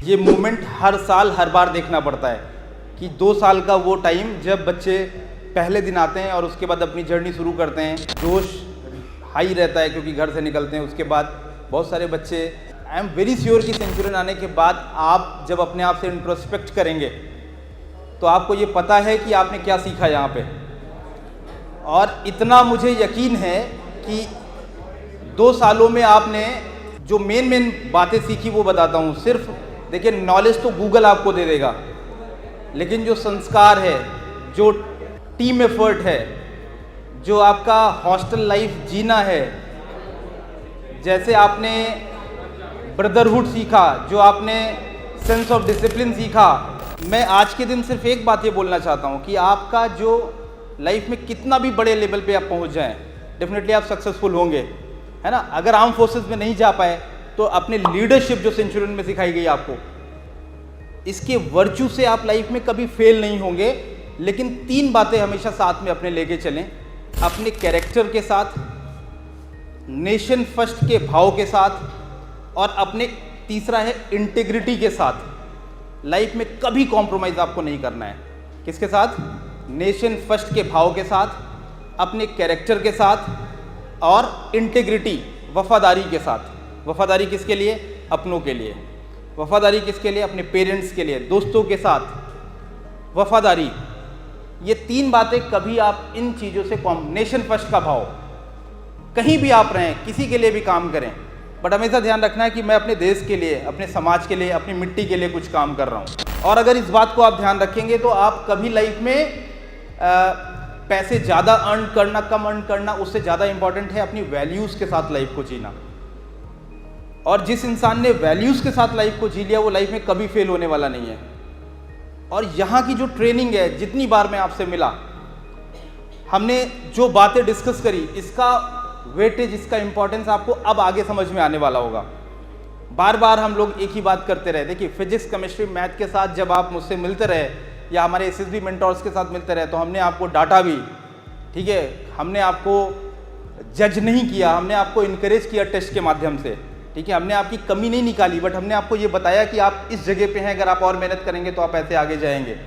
ये मोमेंट हर साल हर बार देखना पड़ता है कि 2 साल का वो टाइम जब बच्चे पहले दिन आते हैं और उसके बाद अपनी जर्नी शुरू करते हैं, जोश हाई रहता है क्योंकि घर से निकलते हैं। उसके बाद बहुत सारे बच्चे, आई एम वेरी श्योर कि सेंचुरियन आने के बाद आप जब अपने आप से इंट्रोस्पेक्ट करेंगे तो आपको ये पता है कि आपने क्या सीखा यहाँ पे। और इतना मुझे यकीन है कि 2 सालों में आपने जो मेन बातें सीखी वो बताता हूँ। सिर्फ देखिए, नॉलेज तो गूगल आपको दे देगा, लेकिन जो संस्कार है, जो टीम एफर्ट है, जो आपका हॉस्टल लाइफ जीना है, जैसे आपने ब्रदरहुड सीखा, जो आपने सेंस ऑफ डिसिप्लिन सीखा। मैं आज के दिन सिर्फ एक बात ये बोलना चाहता हूँ कि आपका जो लाइफ में कितना भी बड़े लेवल पे आप पहुँच जाएं, डेफिनेटली आप सक्सेसफुल होंगे, है ना। अगर आर्म फोर्सेस में नहीं जा पाए तो अपने लीडरशिप जो सेंचुरियन में सिखाई गई आपको, इसके वर्च्यू से आप लाइफ में कभी फेल नहीं होंगे। लेकिन 3 बातें हमेशा साथ में अपने लेके चलें, अपने कैरेक्टर के साथ, नेशन फर्स्ट के भाव के साथ, और अपने तीसरा है इंटीग्रिटी के साथ। लाइफ में कभी कॉम्प्रोमाइज़ आपको नहीं करना है। किसके साथ? नेशन फर्स्ट के भाव के साथ, अपने कैरेक्टर के साथ, और इंटीग्रिटी, वफादारी के साथ। वफादारी किसके लिए? अपनों के लिए। वफादारी किसके लिए? अपने पेरेंट्स के लिए, दोस्तों के साथ वफादारी। ये 3 बातें कभी आप इन चीज़ों से नेशन फर्स्ट का भाव, कहीं भी आप रहें, किसी के लिए भी काम करें, बट हमेशा ध्यान रखना है कि मैं अपने देश के लिए, अपने समाज के लिए, अपनी मिट्टी के लिए कुछ काम कर रहा हूँ। और अगर इस बात को आप ध्यान रखेंगे तो आप कभी लाइफ में पैसे ज़्यादा अर्न करना, कम अर्न करना, उससे ज़्यादा इंपॉर्टेंट है अपनी वैल्यूज़ के साथ लाइफ को जीना। और जिस इंसान ने वैल्यूज़ के साथ लाइफ को जी लिया वो लाइफ में कभी फेल होने वाला नहीं है। और यहाँ की जो ट्रेनिंग है, जितनी बार मैं आपसे मिला, हमने जो बातें डिस्कस करी, इसका वेटेज, इसका इंपॉर्टेंस आपको अब आगे समझ में आने वाला होगा। बार बार हम लोग एक ही बात करते रहे। देखिए, फिजिक्स, केमिस्ट्री, मैथ के साथ जब आप मुझसे मिलते रहे या हमारे एसएसबी मेंटर्स के साथ मिलते रहे तो हमने आपको डांटा भी, ठीक है, हमने आपको जज नहीं किया, हमने आपको इनकरेज किया टेस्ट के माध्यम से, ठीक है, हमने आपकी कमी नहीं निकाली, बट हमने आपको ये बताया कि आप इस जगह पे हैं, अगर आप और मेहनत करेंगे तो आप ऐसे आगे जाएंगे।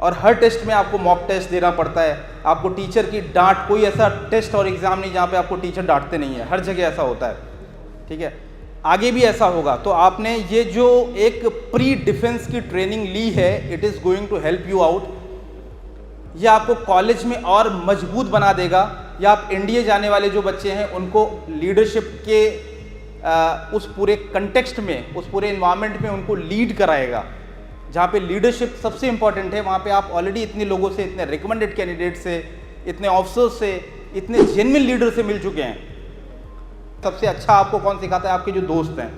और हर टेस्ट में आपको मॉक टेस्ट देना पड़ता है, आपको टीचर की डांट, कोई ऐसा टेस्ट और एग्जाम नहीं जहाँ पे आपको टीचर डांटते नहीं है, हर जगह ऐसा होता है, ठीक है, आगे भी ऐसा होगा। तो आपने ये जो एक प्री डिफेंस की ट्रेनिंग ली है, it is going to help you out. ये आपको कॉलेज में और मजबूत बना देगा, या आप एनडीए जाने वाले जो बच्चे हैं उनको लीडरशिप के उस पूरे कंटेक्स्ट में, उस पूरे इन्वायरमेंट में उनको लीड कराएगा, जहाँ पे लीडरशिप सबसे इंपॉर्टेंट है। वहाँ पे आप ऑलरेडी इतने लोगों से, इतने रिकमेंडेड कैंडिडेट से, इतने ऑफिसर्स से, इतने जेन्युइन लीडर से मिल चुके हैं। सबसे अच्छा आपको कौन सिखाता है? आपके जो दोस्त हैं,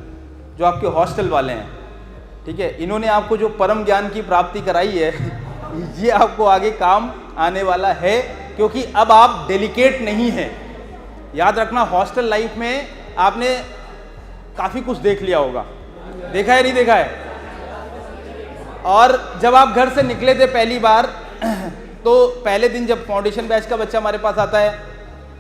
जो आपके हॉस्टल वाले हैं, ठीक है, इन्होंने आपको जो परम ज्ञान की प्राप्ति कराई है ये आपको आगे काम आने वाला है, क्योंकि अब आप डेलिकेट नहीं हैं। याद रखना, हॉस्टल लाइफ में आपने काफ़ी कुछ देख लिया होगा, देखा है नहीं देखा है? और जब आप घर से निकले थे पहली बार तो पहले दिन जब फाउंडेशन बैच का बच्चा हमारे पास आता है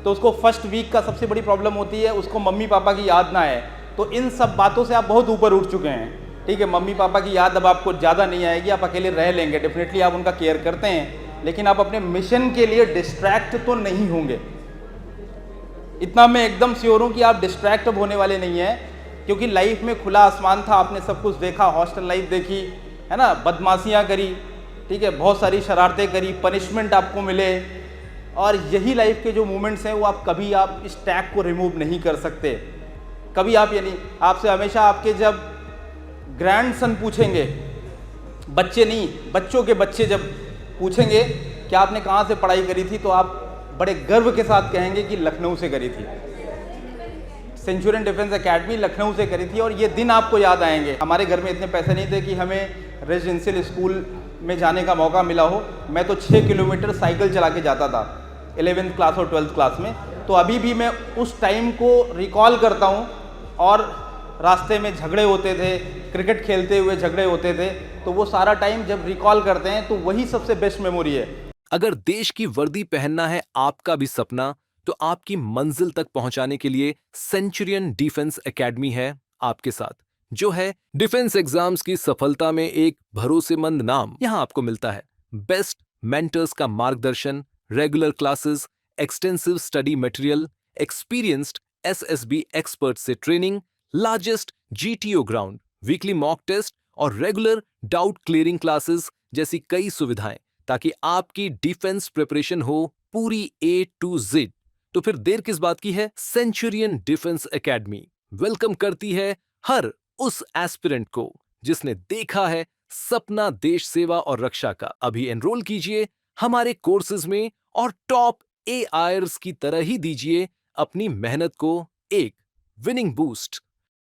तो उसको फर्स्ट वीक का सबसे बड़ी प्रॉब्लम होती है, उसको मम्मी पापा की याद ना आए। तो इन सब बातों से आप बहुत ऊपर उठ चुके हैं, ठीक है। मम्मी पापा की याद अब आपको ज़्यादा नहीं आएगी, आप अकेले रह लेंगे, डेफिनेटली आप उनका केयर करते हैं, लेकिन आप अपने मिशन के लिए डिस्ट्रैक्ट तो नहीं होंगे। इतना मैं एकदम श्योर हूँ कि आप डिस्ट्रैक्ट अब होने वाले नहीं हैं, क्योंकि लाइफ में खुला आसमान था, आपने सब कुछ देखा, हॉस्टल लाइफ देखी, है ना, बदमाशियाँ करी, ठीक है, बहुत सारी शरारतें करी, पनिशमेंट आपको मिले, और यही लाइफ के जो मोमेंट्स हैं वो आप कभी आप इस टैग को रिमूव नहीं कर सकते कभी। आप यानी आपसे हमेशा आपके जब ग्रैंड सन पूछेंगे, बच्चे नहीं, बच्चों के बच्चे जब पूछेंगे कि आपने कहाँ से पढ़ाई करी थी, तो आप बड़े गर्व के साथ कहेंगे कि लखनऊ से करी थी, सेंचुरियन डिफेंस एकेडमी लखनऊ से करी थी। और ये दिन आपको याद आएंगे। हमारे घर में इतने पैसे नहीं थे कि हमें रेजिडेंशियल स्कूल में जाने का मौका मिला हो। मैं तो 6 किलोमीटर साइकिल चला के जाता था 11th क्लास और 12th क्लास में। तो अभी भी मैं उस टाइम को रिकॉल करता हूँ, और रास्ते में झगड़े होते थे, क्रिकेट खेलते हुए झगड़े होते थे, तो वो सारा टाइम जब रिकॉल करते हैं तो वही सबसे बेस्ट मेमोरी है। अगर देश की वर्दी पहनना है आपका भी सपना, तो आपकी मंजिल तक पहुंचाने के लिए सेंचुरियन डिफेंस एकेडमी है आपके साथ। जो है डिफेंस एग्जाम्स की सफलता में एक भरोसेमंद नाम। यहां आपको मिलता है बेस्ट मेंटर्स का मार्गदर्शन, regular classes, extensive study material, experienced SSB expert से training, largest GTO ground, weekly mock test और रेगुलर डाउट क्लियरिंग क्लासेस जैसी कई सुविधाएं, ताकि आपकी डिफेंस प्रिपरेशन हो पूरी A to Z। तो फिर देर किस बात की है? सेंचुरियन डिफेंस एकेडमी वेलकम करती है हर उस एस्पिरेंट को जिसने देखा है सपना देश सेवा और रक्षा का। अभी एनरोल कीजिए हमारे कोर्सेज में और टॉप AIRS की तरह ही दीजिए अपनी मेहनत को एक विनिंग बूस्ट।